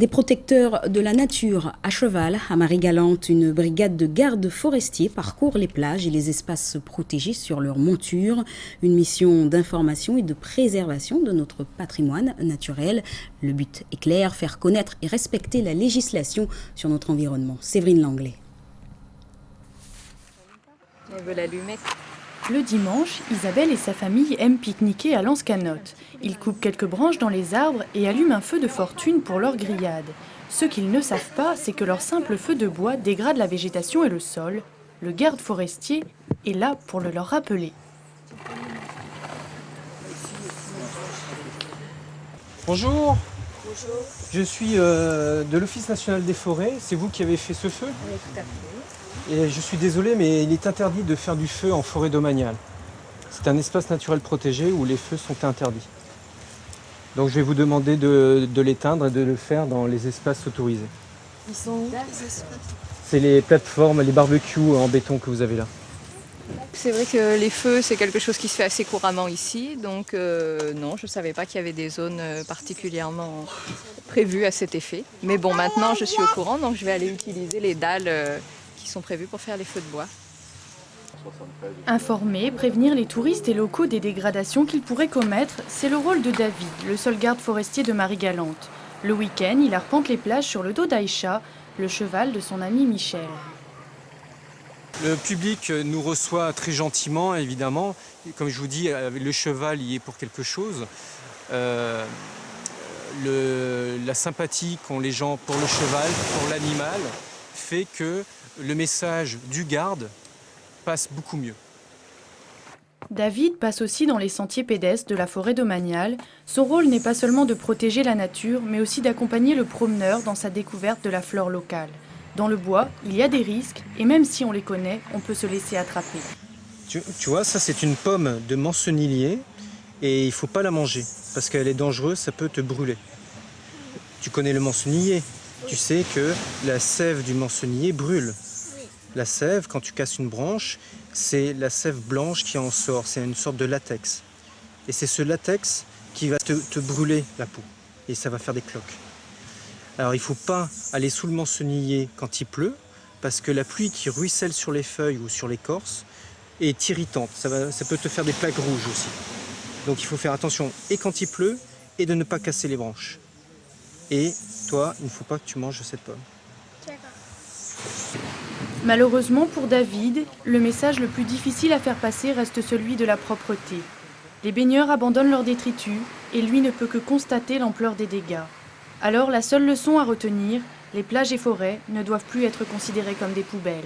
Des protecteurs de la nature à cheval, à Marie-Galante, une brigade de gardes forestiers parcourt les plages et les espaces protégés sur leur monture. Une mission d'information et de préservation de notre patrimoine naturel. Le but est clair, faire connaître et respecter la législation sur notre environnement. Séverine Langlais. Elle veut l'allumer. Le dimanche, Isabelle et sa famille aiment pique-niquer à Lanscanotte. Ils coupent quelques branches dans les arbres et allument un feu de fortune pour leur grillade. Ce qu'ils ne savent pas, c'est que leur simple feu de bois dégrade la végétation et le sol. Le garde forestier est là pour le leur rappeler. Bonjour. Bonjour. Je suis de l'Office national des forêts. C'est vous qui avez fait ce feu? Oui, tout à fait. Et je suis désolé, mais il est interdit de faire du feu en forêt domaniale. C'est un espace naturel protégé où les feux sont interdits. Donc je vais vous demander de l'éteindre et de le faire dans les espaces autorisés. Ils sont où les espaces? C'est les plateformes, les barbecues en béton que vous avez là. C'est vrai que les feux, c'est quelque chose qui se fait assez couramment ici. Donc non, je ne savais pas qu'il y avait des zones particulièrement prévues à cet effet. Mais bon, maintenant je suis au courant, donc je vais aller utiliser les dalles qui sont prévues pour faire les feux de bois. Informer, prévenir les touristes et locaux des dégradations qu'ils pourraient commettre, c'est le rôle de David, le seul garde forestier de Marie-Galante. Le week-end, il arpente les plages sur le dos d'Aïcha, le cheval de son ami Michel. Le public nous reçoit très gentiment, évidemment. Comme je vous dis, le cheval y est pour quelque chose. La sympathie qu'ont les gens pour le cheval, pour l'animal, fait que le message du garde passe beaucoup mieux. David passe aussi dans les sentiers pédestres de la forêt domaniale. Son rôle n'est pas seulement de protéger la nature, mais aussi d'accompagner le promeneur dans sa découverte de la flore locale. Dans le bois, il y a des risques, et même si on les connaît, on peut se laisser attraper. Tu vois, ça c'est une pomme de mancenillier, et il ne faut pas la manger, parce qu'elle est dangereuse, ça peut te brûler. Tu connais le mancenillier, tu sais que la sève du mancenillier brûle. La sève, quand tu casses une branche, c'est la sève blanche qui en sort, c'est une sorte de latex. Et c'est ce latex qui va te brûler la peau, et ça va faire des cloques. Alors il ne faut pas aller sous le mancenillier quand il pleut, parce que la pluie qui ruisselle sur les feuilles ou sur l'écorce est irritante, ça peut te faire des plaques rouges aussi. Donc il faut faire attention et quand il pleut, et de ne pas casser les branches. Et toi, il ne faut pas que tu manges cette pomme. Malheureusement pour David, le message le plus difficile à faire passer reste celui de la propreté. Les baigneurs abandonnent leurs détritus et lui ne peut que constater l'ampleur des dégâts. Alors la seule leçon à retenir, les plages et forêts ne doivent plus être considérées comme des poubelles.